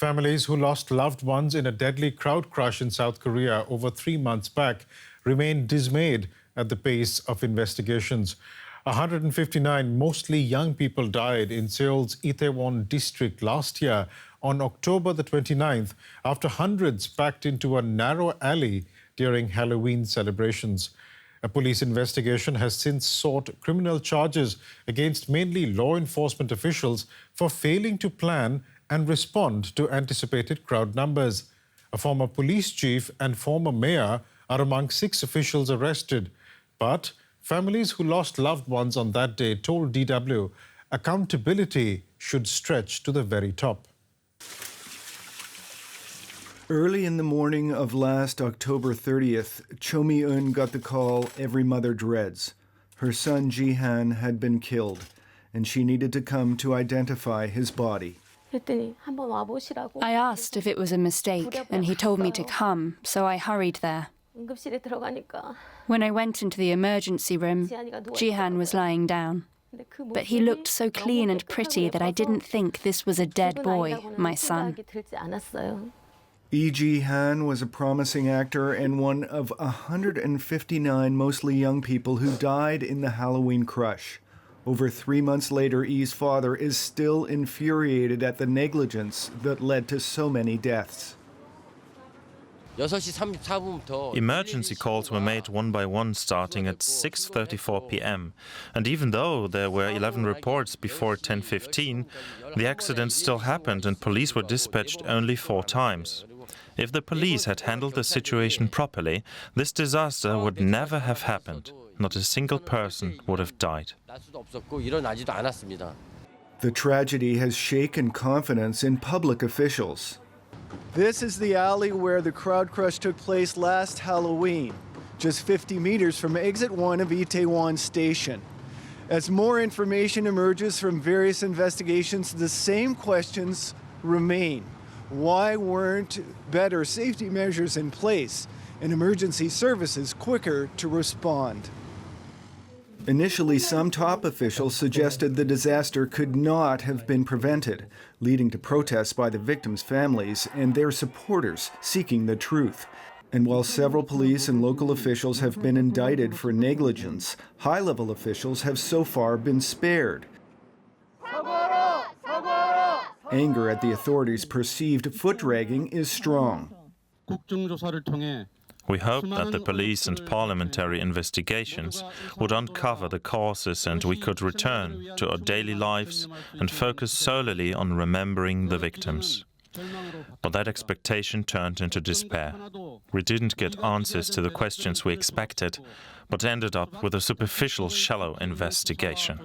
Families who lost loved ones in a deadly crowd crush in South Korea over 3 months back remain dismayed at the pace of investigations. 159 mostly young people died in Seoul's Itaewon district last year on October the 29th after hundreds packed into a narrow alley during Halloween celebrations. A police investigation has since sought criminal charges against mainly law enforcement officials for failing to plan and respond to anticipated crowd numbers. A former police chief and former mayor are among 6 officials arrested. But families who lost loved ones on that day told DW accountability should stretch to the very top. Early in the morning of last October 30th, Cho Mi-eun got the call every mother dreads. Her son Ji-han had been killed, and she needed to come to identify his body. I asked if it was a mistake, and he told me to come, so I hurried there. When I went into the emergency room, Ji-han was lying down. But he looked so clean and pretty that I didn't think this was a dead boy, my son. Lee Ji-han was a promising actor and one of 159 mostly young people who died in the Halloween crush. Over 3 months later, Lee's father is still infuriated at the negligence that led to so many deaths. Emergency calls were made one by one starting at 6:34 p.m. And even though there were 11 reports before 10:15, the accident still happened and police were dispatched only 4 times. If the police had handled the situation properly, this disaster would never have happened. Not a single person would have died. The tragedy has shaken confidence in public officials. This is the alley where the crowd crush took place last Halloween, just 50 meters from exit 1 of Itaewon Station. As more information emerges from various investigations, the same questions remain. Why weren't better safety measures in place and emergency services quicker to respond? Initially, some top officials suggested the disaster could not have been prevented, leading to protests by the victims' families and their supporters seeking the truth. And while several police and local officials have been indicted for negligence, high-level officials have so far been spared. Anger at the authorities' perceived foot-dragging is strong. We hope that the police and parliamentary investigations would uncover the causes and we could return to our daily lives and focus solely on remembering the victims. But that expectation turned into despair. We didn't get answers to the questions we expected, but ended up with a superficial, shallow investigation.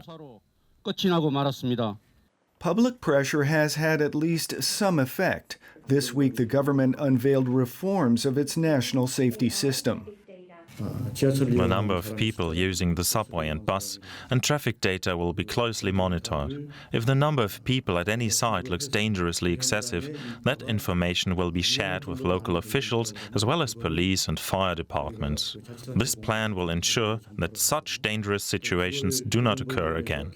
Public pressure has had at least some effect. This week, the government unveiled reforms of its national safety system. The number of people using the subway and bus and traffic data will be closely monitored. If the number of people at any site looks dangerously excessive, that information will be shared with local officials as well as police and fire departments. This plan will ensure that such dangerous situations do not occur again.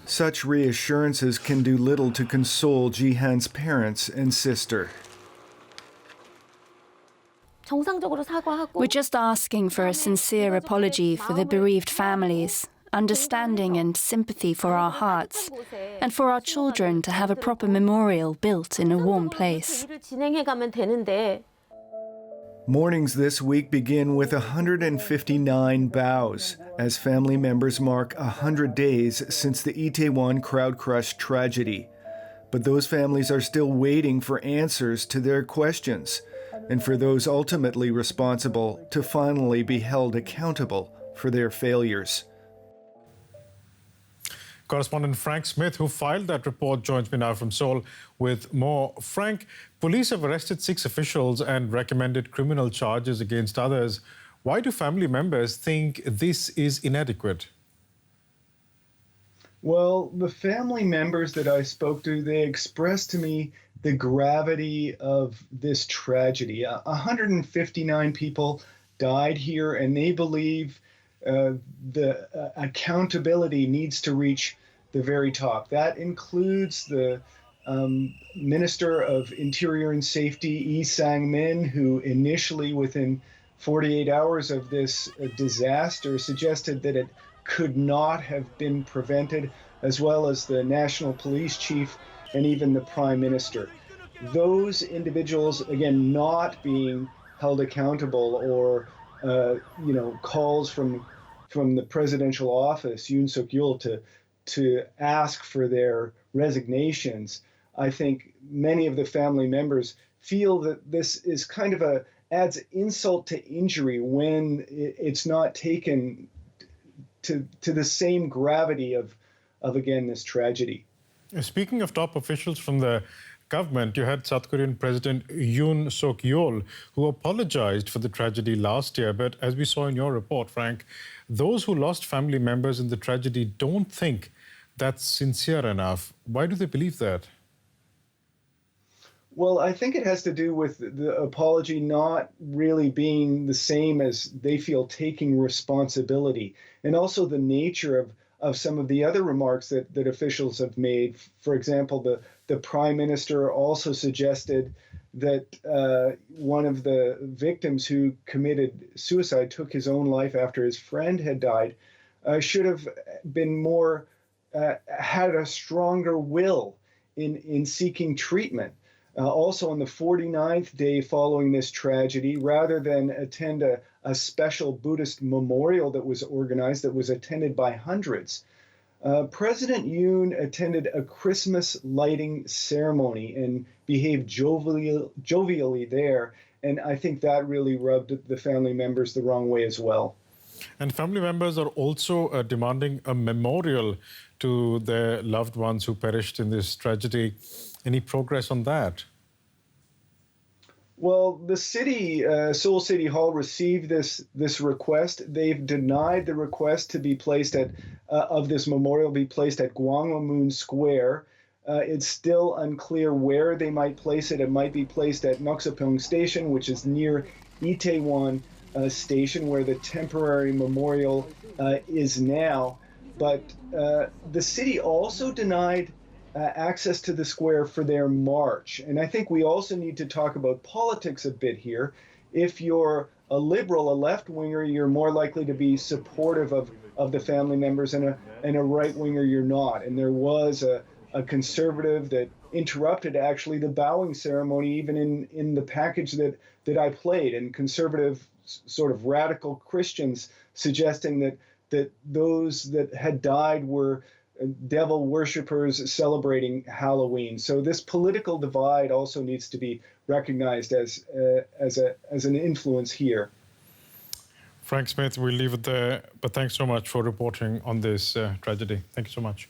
Such reassurances can do little to console Ji-han's parents and sister. We're just asking for a sincere apology for the bereaved families, understanding and sympathy for our hearts, and for our children to have a proper memorial built in a warm place. Mornings this week begin with 159 bows as family members mark 100 days since the Itaewon crowd crush tragedy. But those families are still waiting for answers to their questions and for those ultimately responsible to finally be held accountable for their failures. Correspondent Frank Smith, who filed that report, joins me now from Seoul with more. Frank, police have arrested 6 officials and recommended criminal charges against others. Why do family members think this is inadequate? Well, the family members that I spoke to, they expressed to me the gravity of this tragedy. 159 people died here, and they believe the accountability needs to reach the very top. That includes the Minister of Interior and Safety, Lee Sang-min, who initially within 48 hours of this disaster suggested that it could not have been prevented, as well as the national police chief and even the prime minister. Those individuals, again, not being held accountable, or calls from the presidential office, Yoon Suk-yeol, to ask for their resignations. I think many of the family members feel that this is kind of adds insult to injury when it's not taken to the same gravity of again, this tragedy. Speaking of top officials from the government, you had South Korean President Yoon Suk-yeol, who apologized for the tragedy last year. But as we saw in your report, Frank, those who lost family members in the tragedy don't think that's sincere enough. Why do they believe that? Well, I think it has to do with the apology not really being the same as they feel taking responsibility, and also the nature of some of the other remarks that officials have made. For example, the prime minister also suggested that one of the victims who committed suicide, took his own life after his friend had died, should have been more, had a stronger will in seeking treatment. Also, on the 49th day following this tragedy, rather than attend a special Buddhist memorial that was organized, that was attended by hundreds, President Yoon attended a Christmas lighting ceremony and behaved jovially there. And I think that really rubbed the family members the wrong way as well. And family members are also demanding a memorial to their loved ones who perished in this tragedy. Any progress on that? Well, the city, Seoul City Hall, received this request. They've denied the request to be placed of this memorial be placed at Gwanghwamun Square. It's still unclear where they might place it. It might be placed at Noksapyeong Station, which is near Itaewon Station, where the temporary memorial is now. But the city also denied access to the square for their march. And I think we also need to talk about politics a bit here. If you're a liberal, a left-winger, you're more likely to be supportive of the family members, and a right-winger you're not. And there was a conservative that interrupted actually the bowing ceremony, even in the package that I played, and conservative sort of radical Christians suggesting that those that had died were devil worshippers celebrating Halloween. So this political divide also needs to be recognized as an influence here. Frank Smith, we'll leave it there, but thanks so much for reporting on this tragedy. Thank you so much.